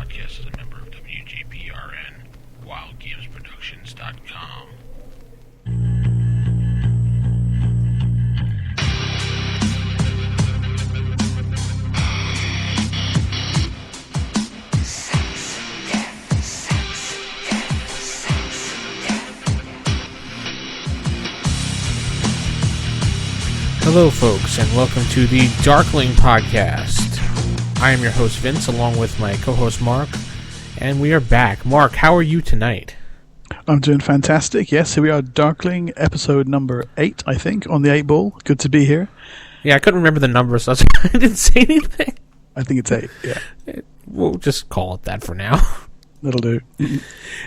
podcast is a member of WGPRN, WildGamesProductions.com. Hello, folks, and welcome to the Darkling podcast. I am your host, Vince, along with my co-host, Mark, and we are back. Mark, how are you tonight? I'm doing fantastic. Yes, here we are, Darkling, episode number 8, I think, on the 8 ball. Good to be here. Yeah, I couldn't remember the number, so I didn't say anything. I think it's 8, yeah. We'll just call it that for now. That'll do.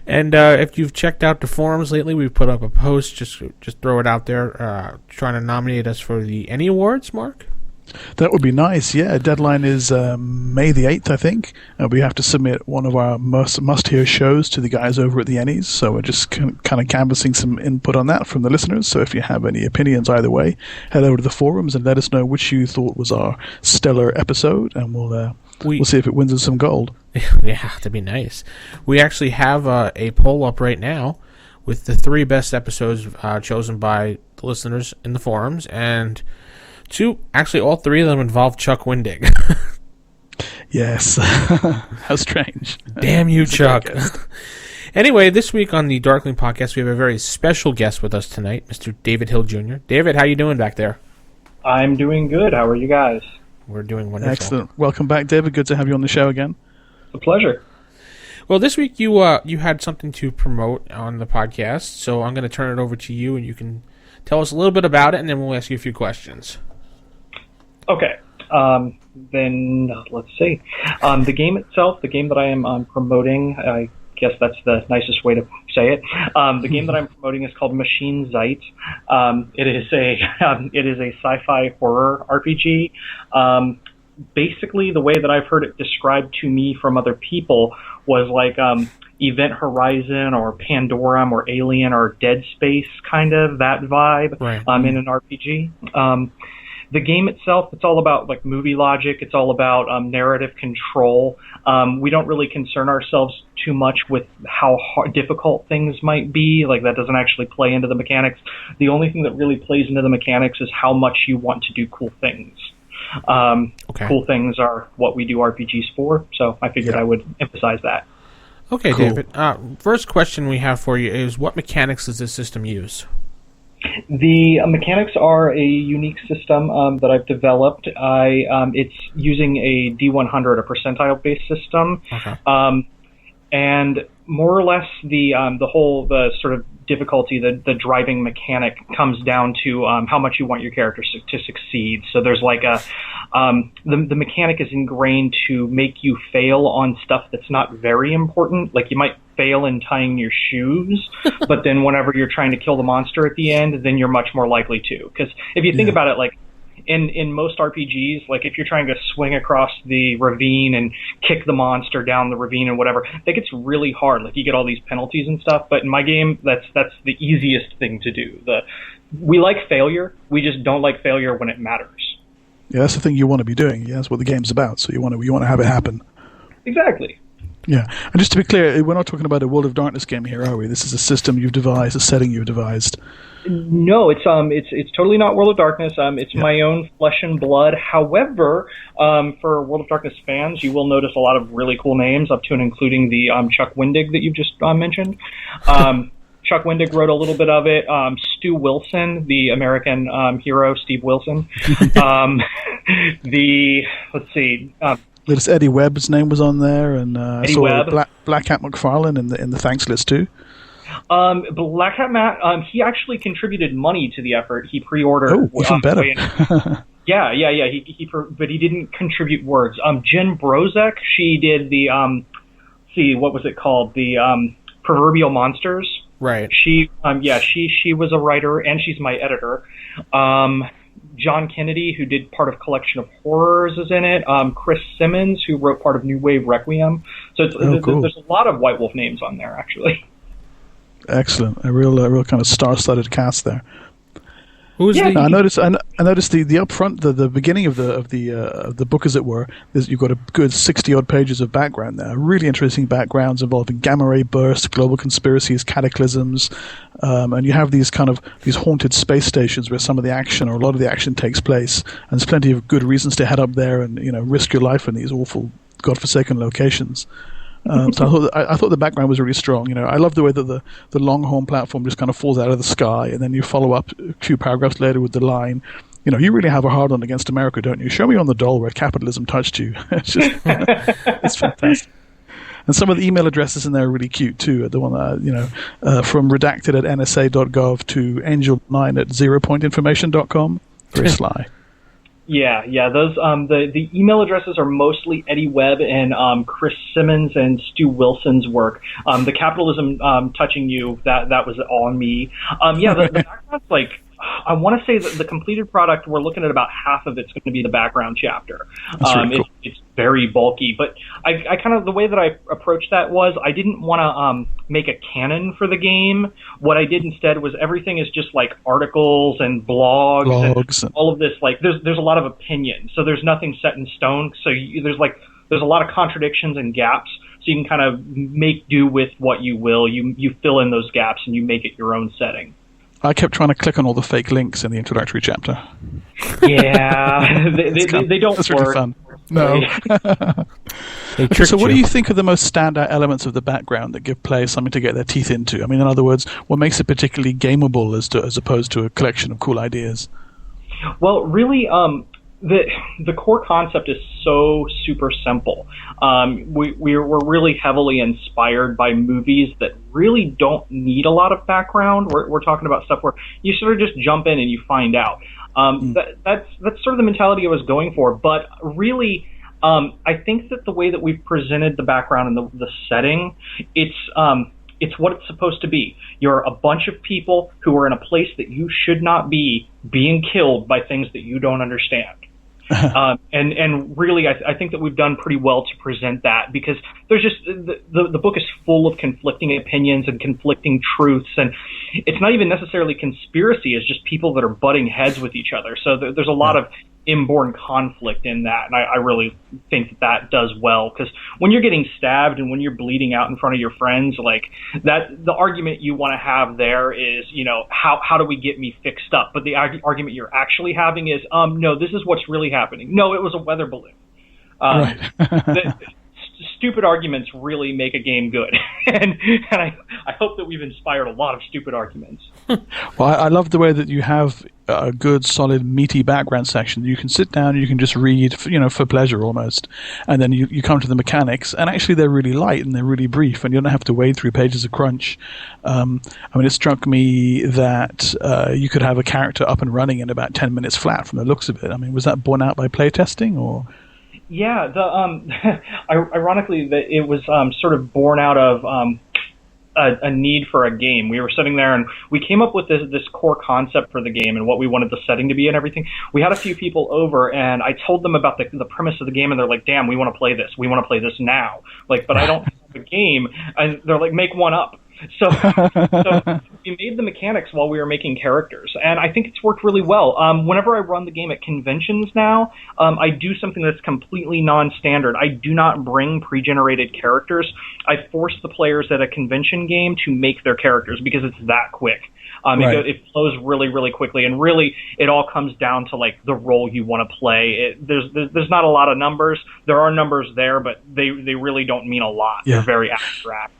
And if you've checked out the forums lately, we've put up a post, just throw it out there, trying to nominate us for the Emmy Awards, Mark? That would be nice, yeah. Deadline is May the 8th, I think. We have to submit one of our must-hear shows to the guys over at the Ennies, so we're just kind of canvassing some input on that from the listeners. So if you have any opinions either way, head over to the forums and let us know which you thought was our stellar episode, and we'll see if it wins us some gold. Yeah, that'd be nice. We actually have a poll up right now with the 3 best episodes chosen by the listeners in the forums, and all 3 of them involve Chuck Wendig. Yes. How strange. Damn you, Chuck. Anyway, this week on the Darkling podcast, we have a very special guest with us tonight, Mr. David Hill Jr. David, how you doing back there? I'm doing good. How are you guys? We're doing wonderful. Excellent. Welcome back, David. Good to have you on the show again. It's a pleasure. Well, this week you had something to promote on the podcast, so I'm going to turn it over to you, and you can tell us a little bit about it, and then we'll ask you a few questions. Okay. Then let's see. The game itself, the game that I am promoting, I guess that's the nicest way to say it. The game that I'm promoting is called Machine Zeit. It is a sci-fi horror RPG. Basically, the way that I've heard it described to me from other people was like Event Horizon or Pandorum or Alien or Dead Space, kind of that vibe, right. In an RPG. The game itself, it's all about like movie logic. It's all about narrative control. We don't really concern ourselves too much with how difficult things might be. Like, that doesn't actually play into the mechanics. The only thing that really plays into the mechanics is how much you want to do cool things. Okay. Cool things are what we do RPGs for, so I figured I would emphasize that. Okay, cool. David. First question we have for you is, what mechanics does this system use? The mechanics are a unique system that I've developed. It's using a D100, a percentile-based system, Okay. And more or less the sort of difficulty, the driving mechanic comes down to how much you want your character to succeed. So there's like the mechanic is ingrained to make you fail on stuff that's not very important. Like, you might fail in tying your shoes, but then whenever you're trying to kill the monster at the end, then you're much more likely to. Because if you think about it, like, in most RPGs, like, if you're trying to swing across the ravine and kick the monster down the ravine and whatever, that gets really hard. Like, you get all these penalties and stuff. But in my game, that's the easiest thing to do. We like failure. We just don't like failure when it matters. Yeah, that's the thing you want to be doing. Yeah, that's what the game's about. So you want to have it happen. Exactly. Yeah, and just to be clear, we're not talking about a World of Darkness game here, are we? This is a system you've devised, a setting you've devised. No, it's totally not World of Darkness. It's my own flesh and blood. However, for World of Darkness fans, you will notice a lot of really cool names, up to and including the Chuck Wendig that you just mentioned. Chuck Wendig wrote a little bit of it. Stu Wilson, the American hero, Steve Wilson. Let's see. There's Eddie Webb's name was on there, and Eddie Webb. Black Hat McFarlane in the thanks list too. Black Hat Matt, he actually contributed money to the effort. He pre-ordered. Oh, even better. Yeah. But he didn't contribute words. Jen Brozek, she did the what was it called? The Proverbial Monsters. Right. She was a writer, and she's my editor. John Kennedy, who did part of Collection of Horrors, is in it. Chris Simmons, who wrote part of New Wave Requiem. So cool. There's a lot of White Wolf names on there, actually. Excellent. A real kind of star-studded cast there. Who's Yeah. the? I noticed the upfront, the beginning of the book, as it were. You've got a good 60-odd pages of background there. Really interesting backgrounds involving gamma ray bursts, global conspiracies, cataclysms, and you have these haunted space stations where some of the action, or a lot of the action, takes place. And there's plenty of good reasons to head up there and risk your life in these awful, godforsaken locations. So I thought the background was really strong. I love the way that the Longhorn platform just kind of falls out of the sky, and then you follow up a few paragraphs later with the line, you really have a hard on against America, don't you? Show me on the doll where capitalism touched you. It's just, it's fantastic. And some of the email addresses in there are really cute too. The one from redacted at nsa.gov to angel9 at zeropointinformation.com. Very sly. Yeah. Those the email addresses are mostly Eddie Webb and Chris Simmons and Stu Wilson's work. The capitalism touching you, that was all me. The background's like, I want to say that the completed product, we're looking at about half of it's going to be the background chapter. That's really cool. It's very bulky, but I kind of, the way that I approached that was I didn't want to make a canon for the game. What I did instead was everything is just like articles and blogs and all of this. Like there's a lot of opinion, so there's nothing set in stone. So there's a lot of contradictions and gaps. So you can kind of make do with what you will. You fill in those gaps and you make it your own setting. I kept trying to click on all the fake links in the introductory chapter. Yeah, they don't That's work. really fun. No. So what do you think are the most standout elements of the background that give players something to get their teeth into? I mean, in other words, what makes it particularly gameable as opposed to a collection of cool ideas? Well, really, the core concept is so super simple. We're really heavily inspired by movies that really don't need a lot of background. We're talking about stuff where you sort of just jump in and you find out. That's sort of the mentality I was going for. But really, I think that the way that we've presented the background and the setting, it's what it's supposed to be. You're a bunch of people who are in a place that you should not be, being killed by things that you don't understand. And really, I think that we've done pretty well to present that, because there's just the book is full of conflicting opinions and conflicting truths, and it's not even necessarily conspiracy. It's just people that are butting heads with each other. So there's a lot of inborn conflict in that, and I really think that does well, because when you're getting stabbed and when you're bleeding out in front of your friends, like that, the argument you want to have there is, how do we get me fixed up? But the argument you're actually having is, no, this is what's really happening. No, it was a weather balloon. Right. Stupid arguments really make a game good, and I hope that we've inspired a lot of stupid arguments. Well, I love the way that you have a good, solid, meaty background section. You can sit down and you can just read, for pleasure almost, and then you come to the mechanics, and actually they're really light and they're really brief, and you don't have to wade through pages of crunch. It struck me that you could have a character up and running in about 10 minutes flat from the looks of it. I mean, was that borne out by playtesting, or? Yeah, ironically, it was sort of born out of a need for a game. We were sitting there and we came up with this core concept for the game and what we wanted the setting to be and everything. We had a few people over, and I told them about the premise of the game, and they're like, "Damn, we want to play this. We want to play this now." Like, but I don't have a game, and they're like, "Make one up." So we made the mechanics while we were making characters, and I think it's worked really well. Whenever I run the game at conventions now, I do something that's completely non-standard. I do not bring pre-generated characters. I force the players at a convention game to make their characters, because it's that quick. Right. It flows really, really quickly, and really it all comes down to like the role you want to play. There's not a lot of numbers. There are numbers there, but they really don't mean a lot. Yeah. They're very abstract.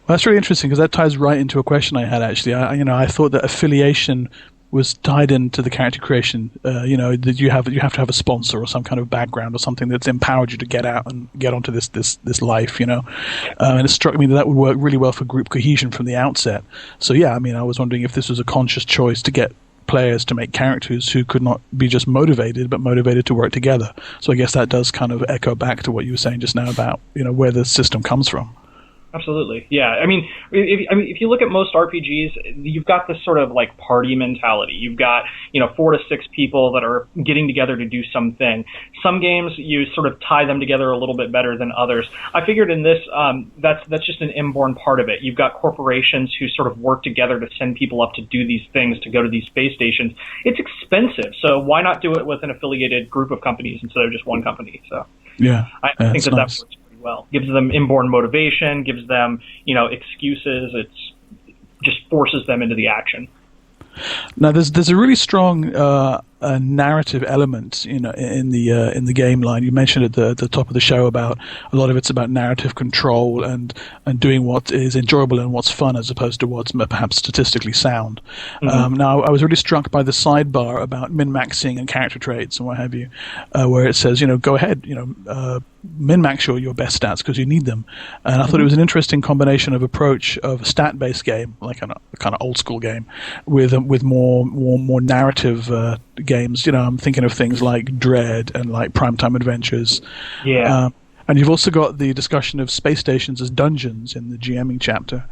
Well, that's really interesting, because that ties right into a question I had, actually. I thought that affiliation was tied into the character creation. That you have to have a sponsor or some kind of background or something that's empowered you to get out and get onto this life. And it struck me that would work really well for group cohesion from the outset. So yeah, I was wondering if this was a conscious choice to get players to make characters who could not be just motivated, but motivated to work together. So I guess that does kind of echo back to what you were saying just now about where the system comes from. Absolutely, yeah. I mean, if you look at most RPGs, you've got this sort of like party mentality. You've got 4 to 6 people that are getting together to do something. Some games you sort of tie them together a little bit better than others. I figured in this, that's just an inborn part of it. You've got corporations who sort of work together to send people up to do these things, to go to these space stations. It's expensive, so why not do it with an affiliated group of companies instead of just one company? So yeah, I think that nice. works well. Gives them inborn motivation, gives them, excuses. It's just forces them into the action. Now, there's a really strong narrative element, in the game line. You mentioned at the top of the show about a lot of it's about narrative control and doing what is enjoyable and what's fun as opposed to what's perhaps statistically sound. Mm-hmm. Now, I was really struck by the sidebar about min-maxing and character traits and what have you, where it says, go ahead, min-max your best stats because you need them. And I thought it was an interesting combination of approach of a stat-based game, like a kind of old school game, with more narrative games. I'm thinking of things like Dread and like Primetime Adventures. Yeah. And you've also got the discussion of space stations as dungeons in the GMing chapter.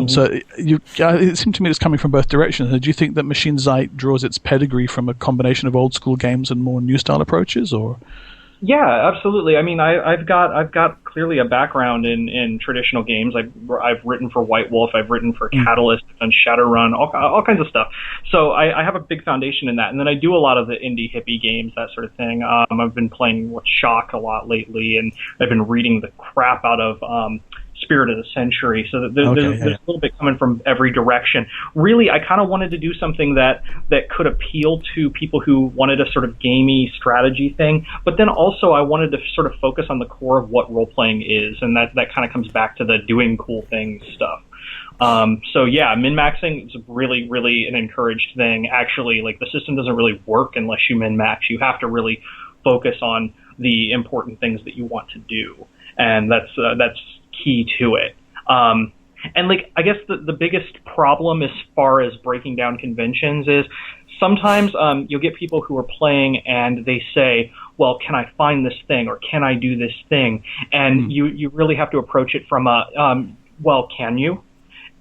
So it seemed to me it's coming from both directions. Do you think that Machine Zeit draws its pedigree from a combination of old school games and more new style approaches, or? Yeah, absolutely. I mean, I've got clearly a background in traditional games. I've written for White Wolf, I've written for Catalyst, I've done Shadowrun, all kinds of stuff. So I have a big foundation in that, and then I do a lot of the indie hippie games, that sort of thing. I've been playing with Shock a lot lately, and I've been reading the crap out of Spirit of the Century, so that there's a little bit coming from every direction. Really, I kind of wanted to do something that could appeal to people who wanted a sort of gamey strategy thing, but then also I wanted to sort of focus on the core of what role-playing is, and that kind of comes back to the doing cool things stuff. So yeah, min-maxing is really, really an encouraged thing. Actually, like, the system doesn't really work unless you min-max. You have to really focus on the important things that you want to do, and that's key to it. And like, I guess the biggest problem as far as breaking down conventions is sometimes you'll get people who are playing and they say, well, can I find this thing, or can I do this thing? And you really have to approach it from well, can you?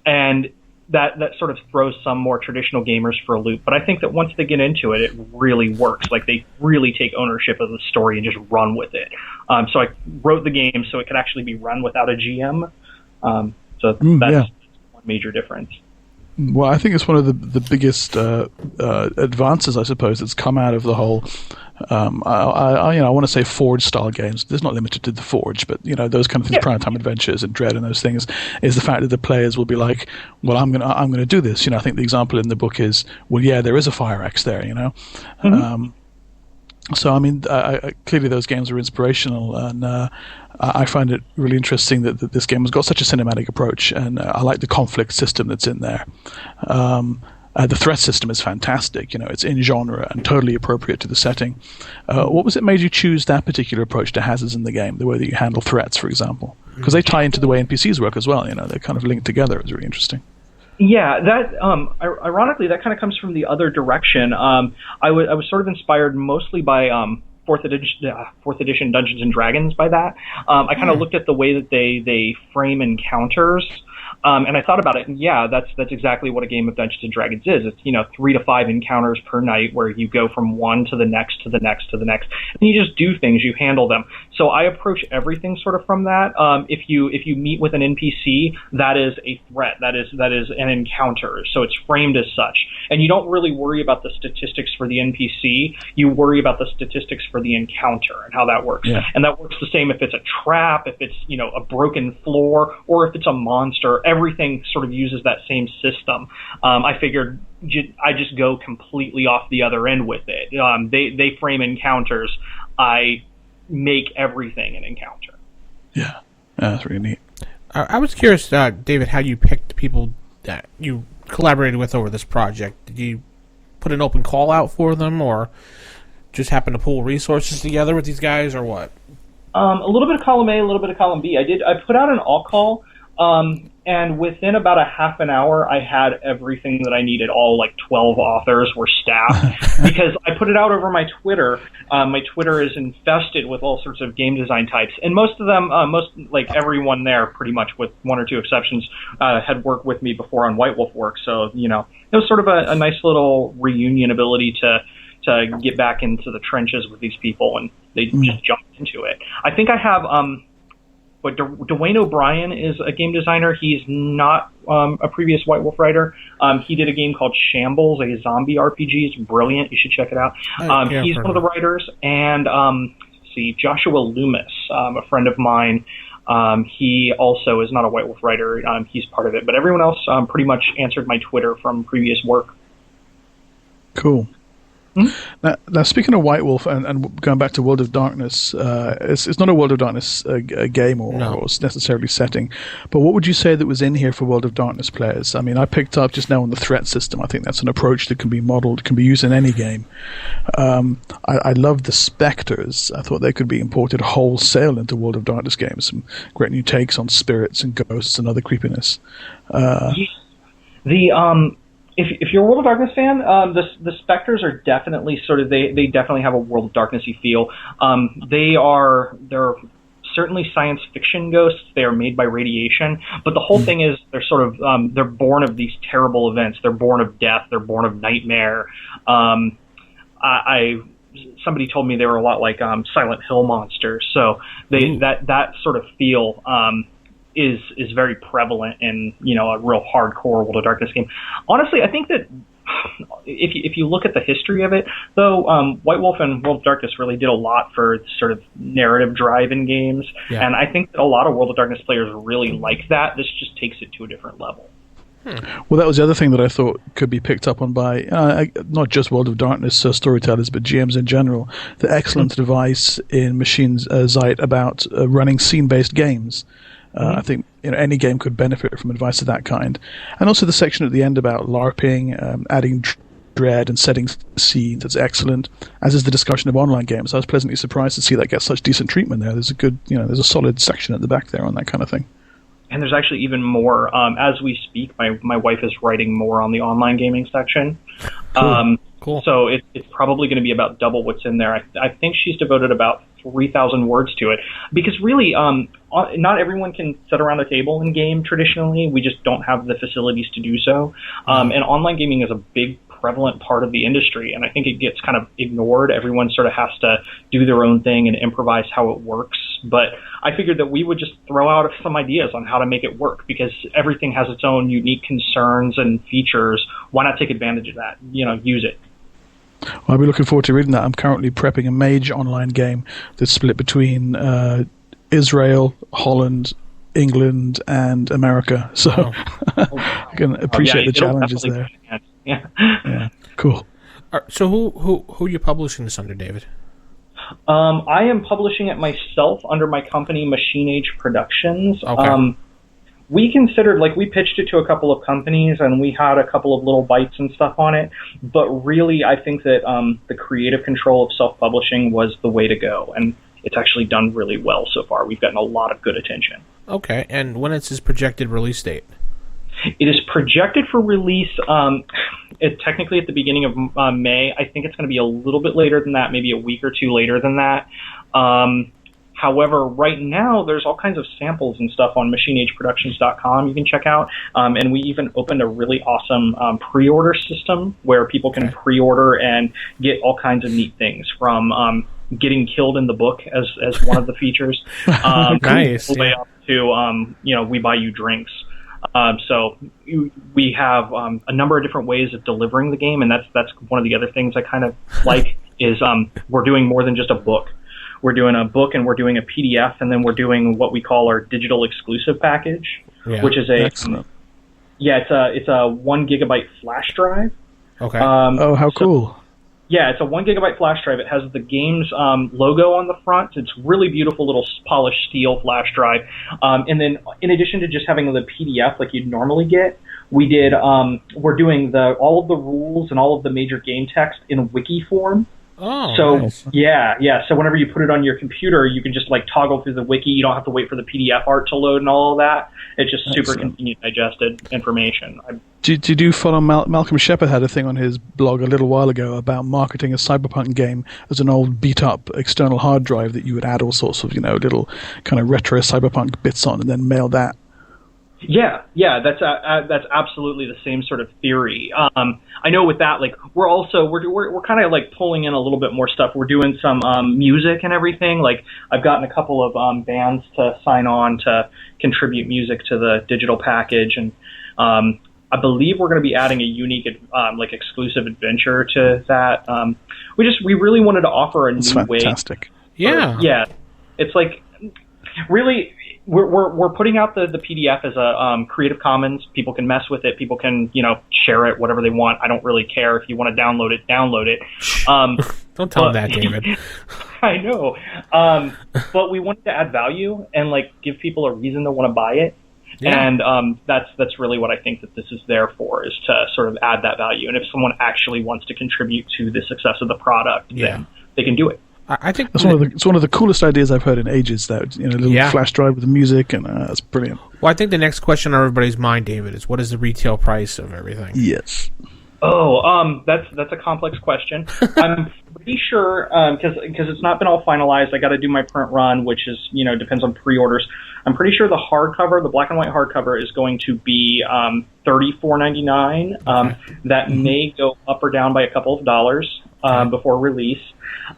And that sort of throws some more traditional gamers for a loop. But I think that once they get into it, it really works. Like, they really take ownership of the story and just run with it. So I wrote the game so it could actually be run without a GM. So that's one major difference. Well, I think it's one of the biggest advances, I suppose, that's come out of the whole. I want to say Forge style games. It's not limited to the Forge, but those kind of things, Primetime Adventures and Dread and those things, is the fact that the players will be like, well, I'm gonna do this. I think the example in the book is, well, yeah, there is a fire axe there. So I mean, clearly those games are inspirational, and I find it really interesting that this game has got such a cinematic approach, and I like the conflict system that's in there. The threat system is fantastic. It's in genre and totally appropriate to the setting. What was it made you choose that particular approach to hazards in the game, the way that you handle threats, for example? Because they tie into the way NPCs work as well. They're kind of linked together. It's really interesting. Yeah, that ironically, that kind of comes from the other direction. I was sort of inspired mostly by fourth edition Dungeons and Dragons. By that, I kind of looked at the way that they frame encounters. And I thought about it, and yeah, that's exactly what a game of Dungeons and Dragons is. It's 3 to 5 encounters per night, where you go from one to the next to the next to the next, and you just do things, you handle them. So I approach everything sort of from that. If you meet with an NPC, that is a threat. That is an encounter. So it's framed as such, and you don't really worry about the statistics for the NPC. You worry about the statistics for the encounter and how that works. Yeah. And that works the same if it's a trap, if it's a broken floor, or if it's a monster. Everything sort of uses that same system. I figured I just go completely off the other end with it. They frame encounters. I make everything an encounter. Yeah, that's really neat. I was curious, David, how you picked people that you collaborated with over this project. Did you put an open call out for them, or just happen to pool resources together with these guys, or what? A little bit of column A, a little bit of column B. I put out an all call. And within about a half an hour, I had everything that I needed. All 12 authors were staffed because I put it out over my Twitter. My Twitter is infested with all sorts of game design types, and most of them, everyone there, pretty much with one or two exceptions, had worked with me before on White Wolf work. So it was sort of a nice little reunion ability to get back into the trenches with these people, and they just jumped into it. I think I have. But Dwayne O'Brien is a game designer. He's not a previous White Wolf writer. He did a game called Shambles, a zombie RPG. It's brilliant. You should check it out. He's one of the writers. And Joshua Loomis, a friend of mine. He also is not a White Wolf writer. He's part of it. But everyone else pretty much answered my Twitter from previous work. Cool. Now, speaking of White Wolf and going back to World of Darkness, it's not a World of Darkness game or necessarily setting, but what would you say that was in here for World of Darkness players? I mean, I picked up just now on the threat system. I think that's an approach that can be modeled, can be used in any game. I love the specters. I thought they could be imported wholesale into World of Darkness games. Some great new takes on spirits and ghosts and other creepiness. If you're a World of Darkness fan, the Spectres are definitely sort of they definitely have a World of Darknessy feel. They're certainly science fiction ghosts. They are made by radiation, but the whole thing is they're sort of they're born of these terrible events. They're born of death. They're born of nightmare. Somebody told me they were a lot like Silent Hill monsters. So that sort of feel. Is very prevalent in a real hardcore World of Darkness game. Honestly, I think that if you look at the history of it, though, White Wolf and World of Darkness really did a lot for sort of narrative drive in games, and I think that a lot of World of Darkness players really like that. This just takes it to a different level. Well, that was the other thing that I thought could be picked up on by not just World of Darkness storytellers, but GMs in general. The excellent advice in Machine's Zeit about running scene-based games. I think any game could benefit from advice of that kind. And also the section at the end about LARPing, adding dread and setting scenes. That's excellent, as is the discussion of online games. I was pleasantly surprised to see that get such decent treatment there. There's a good, there's a solid section at the back there on that kind of thing. And there's actually even more. As we speak, my wife is writing more on the online gaming section. Cool. So it's probably going to be about double what's in there. I think she's devoted about 3,000 words to it, because really not everyone can sit around a table and game traditionally. We just don't have the facilities to do so. And online gaming is a big prevalent part of the industry, and I think it gets kind of ignored. Everyone sort of has to do their own thing and improvise how it works. But I figured that we would just throw out some ideas on how to make it work, because everything has its own unique concerns and features. Why not take advantage of that? Use it. Well, I'll be looking forward to reading that. I'm currently prepping a Mage online game that's split between Israel, Holland, England, and America. So I can appreciate the challenges there. Yeah, cool. So who are you publishing this under, David? I am publishing it myself under my company, Machine Age Productions. Okay. We considered, we pitched it to a couple of companies, and we had a couple of little bites and stuff on it. But really, I think that the creative control of self-publishing was the way to go, and it's actually done really well so far. We've gotten a lot of good attention. Okay, and when is his projected release date? It is projected for release technically at the beginning of May. I think it's going to be a little bit later than that, maybe a week or two later than that. However, right now, there's all kinds of samples and stuff on machineageproductions.com you can check out. And we even opened a really awesome pre-order system where people can pre-order and get all kinds of neat things, from getting killed in the book as one of the features. Nice. Way up to, we buy you drinks. So we have a number of different ways of delivering the game, and that's one of the other things I kind of like is we're doing more than just a book. We're doing a book, and we're doing a PDF, and then we're doing what we call our digital exclusive package, which is it's a 1 gigabyte flash drive. Okay. How cool. Yeah, it's a 1 gigabyte flash drive. It has the game's logo on the front. It's really beautiful little polished steel flash drive. And then in addition to just having the PDF like you'd normally get, we're doing all of the rules and all of the major game text in wiki form. Oh, so nice. yeah. So whenever you put it on your computer, you can just like toggle through the wiki. You don't have to wait for the PDF art to load and all of that. It's just super convenient, digested information. Did you follow Malcolm Shepard had a thing on his blog a little while ago about marketing a cyberpunk game as an old beat-up external hard drive that you would add all sorts of little kind of retro cyberpunk bits on and then mail that. Yeah, that's absolutely the same sort of theory. I know with that, like we're kind of like pulling in a little bit more stuff. We're doing some music and everything. Like I've gotten a couple of bands to sign on to contribute music to the digital package, and I believe we're going to be adding a unique like exclusive adventure to that. We really wanted to offer a new way. Fantastic. Yeah, it's like really. We're putting out the PDF as a Creative Commons. People can mess with it. People can share it, whatever they want. I don't really care. If you want to download it, download it. Don't tell them that, David. I know. But we wanted to add value and like give people a reason to want to buy it. Yeah. And that's really what I think that this is there for, is to sort of add that value. And if someone actually wants to contribute to the success of the product, then they can do it. I think it's one of the coolest ideas I've heard in ages. That a little flash drive with the music, and that's brilliant. Well, I think the next question on everybody's mind, David, is what is the retail price of everything? Yes. Oh, that's a complex question. I'm pretty sure because it's not been all finalized. I got to do my print run, which is depends on pre-orders. I'm pretty sure the hardcover, the black and white hardcover, is going to be $34.99. Okay. That may go up or down by a couple of dollars before release.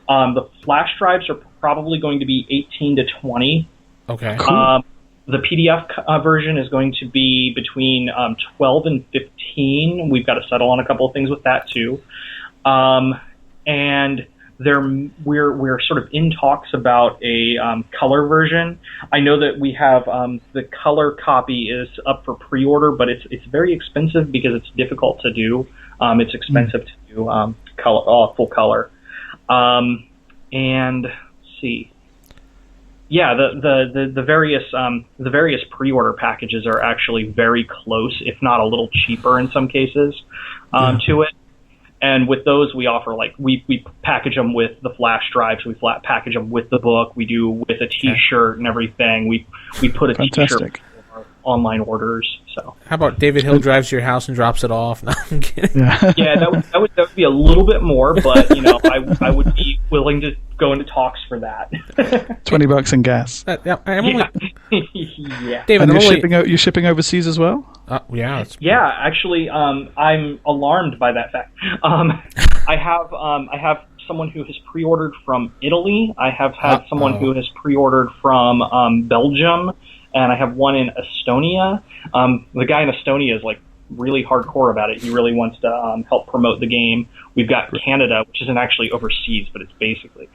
The flash drives are probably going to be $18 to $20. Okay. Cool. The PDF version is going to be between $12 and $15. We've got to settle on a couple of things with that too. And we're sort of in talks about a color version. I know that we have the color copy is up for pre-order, but it's very expensive because it's difficult to do. It's expensive to do full color. And let's see. Yeah, the various pre-order packages are actually very close, if not a little cheaper in some cases, to it. And with those, we offer we package them with the flash drives. We package them with the book. We do with a T-shirt and everything. We put a T-shirt with our online orders. So how about David Hill drives to your house and drops it off? No, I'm kidding. Yeah, that would be a little bit more, but I would be willing to go into talks for that. $20 in gas. Yeah. David, and you're shipping overseas as well? Yeah. Actually, I'm alarmed by that fact. I have someone who has pre-ordered from Italy. I have had someone who has pre-ordered from Belgium, and I have one in Estonia. The guy in Estonia is really hardcore about it. He really wants to help promote the game. We've got Canada, which isn't actually overseas, but it's basically.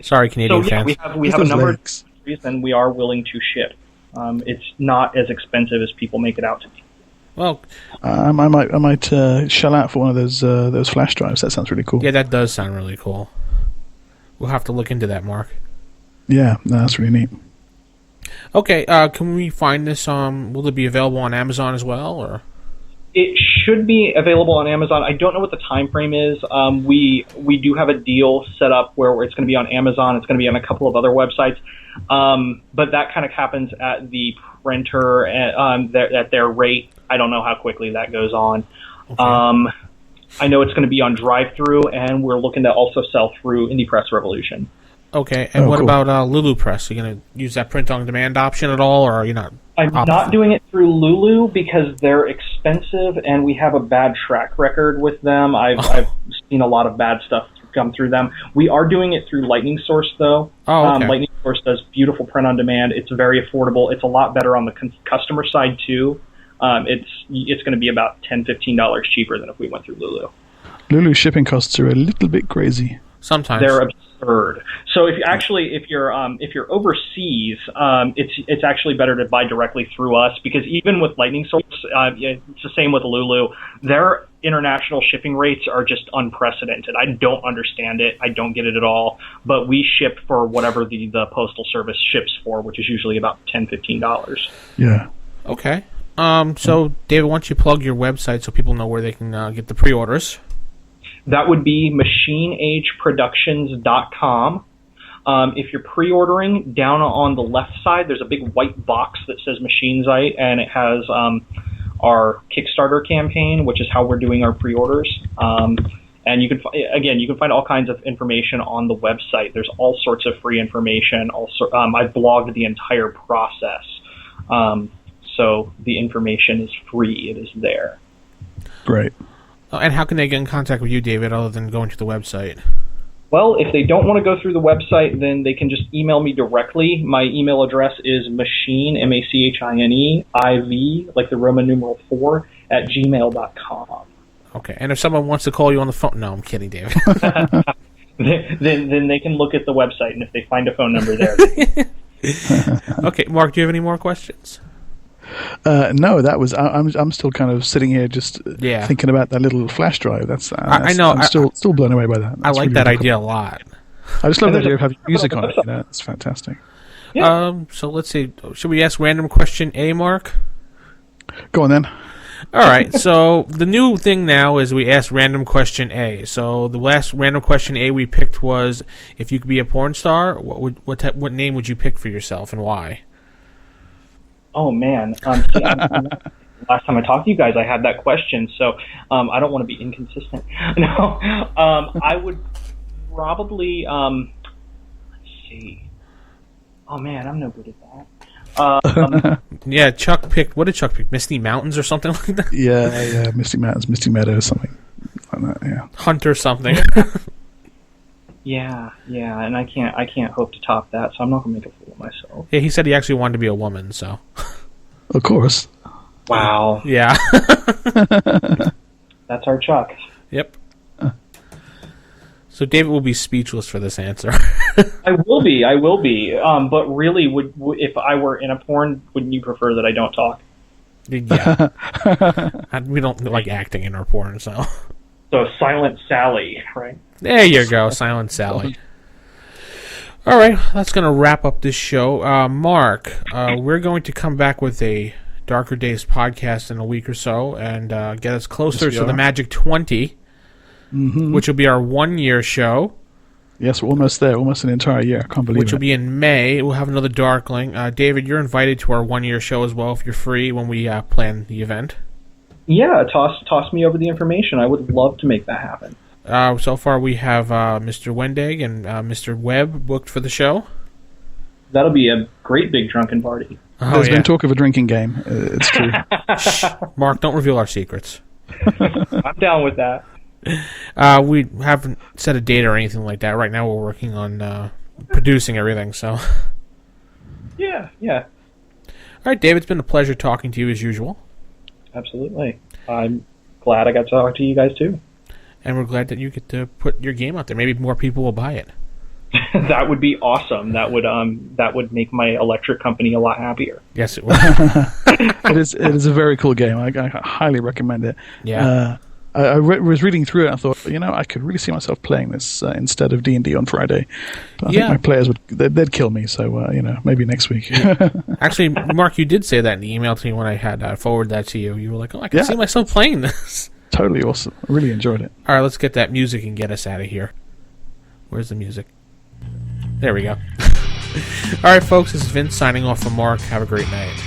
Sorry, Canadian fans. We have a number of countries, and we are willing to ship. It's not as expensive as people make it out to be. Well, I might shell out for one of those flash drives. That sounds really cool. Yeah, that does sound really cool. We'll have to look into that, Mark. Yeah, that's really neat. Okay, can we find this? Will it be available on Amazon as well, or? It should be available on Amazon. I don't know what the time frame is. We do have a deal set up where it's going to be on Amazon. It's going to be on a couple of other websites, but that kind of happens at the printer at their rate. I don't know how quickly that goes on. Okay. I know it's going to be on drive-through, and we're looking to also sell through Indie Press Revolution. Okay, and what about Lulu Press? Are you going to use that print-on-demand option at all, or are you not? I'm not doing it through Lulu because they're expensive, and we have a bad track record with them. I've seen a lot of bad stuff come through them. We are doing it through Lightning Source, though. Oh, okay. Lightning Source does beautiful print-on-demand. It's very affordable. It's a lot better on the customer side, too. It's going to be about $10-15 cheaper than if we went through Lulu. Lulu shipping costs are a little bit crazy. Sometimes they're absurd. So if you're overseas, it's actually better to buy directly through us, because even with Lightning Source, it's the same with Lulu. Their international shipping rates are just unprecedented. I don't understand it. I don't get it at all. But we ship for whatever the postal service ships for, which is usually about $10-15. Yeah. Okay. So David, why don't you plug your website so people know where they can get the pre-orders? That would be machineageproductions.com. If you're pre-ordering, down on the left side, there's a big white box that says Machinezite, and it has our Kickstarter campaign, which is how we're doing our pre-orders. And you can find all kinds of information on the website. There's all sorts of free information. I've blogged the entire process, so the information is free. It is there. Great. And how can they get in contact with you, David, other than going to the website? Well, if they don't want to go through the website, then they can just email me directly. My email address is machine, MACHINE, IV, like the Roman numeral 4, at gmail.com. Okay, and if someone wants to call you on the phone... No, I'm kidding, David. then they can look at the website, and if they find a phone number there... Okay, Mark, do you have any more questions? No, that was. I'm still kind of sitting here just thinking about that little flash drive. I know. I'm still blown away by that. I like that idea a lot. I just love the idea of having music on it. It's fantastic. Yeah. So let's see. Should we ask random question A, Mark? Go on then. All right. So the new thing now is we ask random question A. So the last random question A we picked was, if you could be a porn star, what name would you pick for yourself and why? Oh, man. Last time I talked to you guys, I had that question, so I don't want to be inconsistent. No, I would probably, let's see. Oh, man, I'm no good at that. Yeah, Chuck picked, what did Chuck pick? Misty Mountains or something like that? Yeah, Misty Mountains, Misty Meadows, something like that, yeah. Hunter something. Yeah, and I can't hope to top that, so I'm not going to make a fool of myself. Yeah, he said he actually wanted to be a woman, so... Of course. Wow. Yeah. That's our Chuck. Yep. So David will be speechless for this answer. I will be. But really, if I were in a porn, wouldn't you prefer that I don't talk? Yeah. We don't like acting in our porn, so... So Silent Sally, right? There you go, Silent Sally. All right, that's going to wrap up this show. Mark, we're going to come back with a Darker Days podcast in a week or so and get us closer to the Magic 20, which will be our 1-year show. Yes, we're almost there, almost an entire year. I can't believe it. Which will be in May. We'll have another Darkling. David, you're invited to our 1-year show as well if you're free when we plan the event. Yeah, toss me over the information. I would love to make that happen. So far, we have Mr. Wendig and Mr. Webb booked for the show. That'll be a great big drunken party. There's been talk of a drinking game. It's true. Shh. Mark, don't reveal our secrets. I'm down with that. We haven't set a date or anything like that. Right now, we're working on producing everything. So. Yeah. All right, David, it's been a pleasure talking to you as usual. Absolutely. I'm glad I got to talk to you guys too. And we're glad that you get to put your game out there. Maybe more people will buy it. That would be awesome. That would make my electric company a lot happier. Yes, it would. It is a very cool game. I highly recommend it. Yeah. I was reading through it and I thought, I could really see myself playing this instead of D&D on Friday. But I think my players they'd kill me, so maybe next week. Actually, Mark, you did say that in the email to me when I had forwarded that to you. You were like, I can see myself playing this. Totally awesome. I really enjoyed it. All right, let's get that music and get us out of here. Where's the music? There we go. All right, folks, this is Vince signing off from Mark. Have a great night.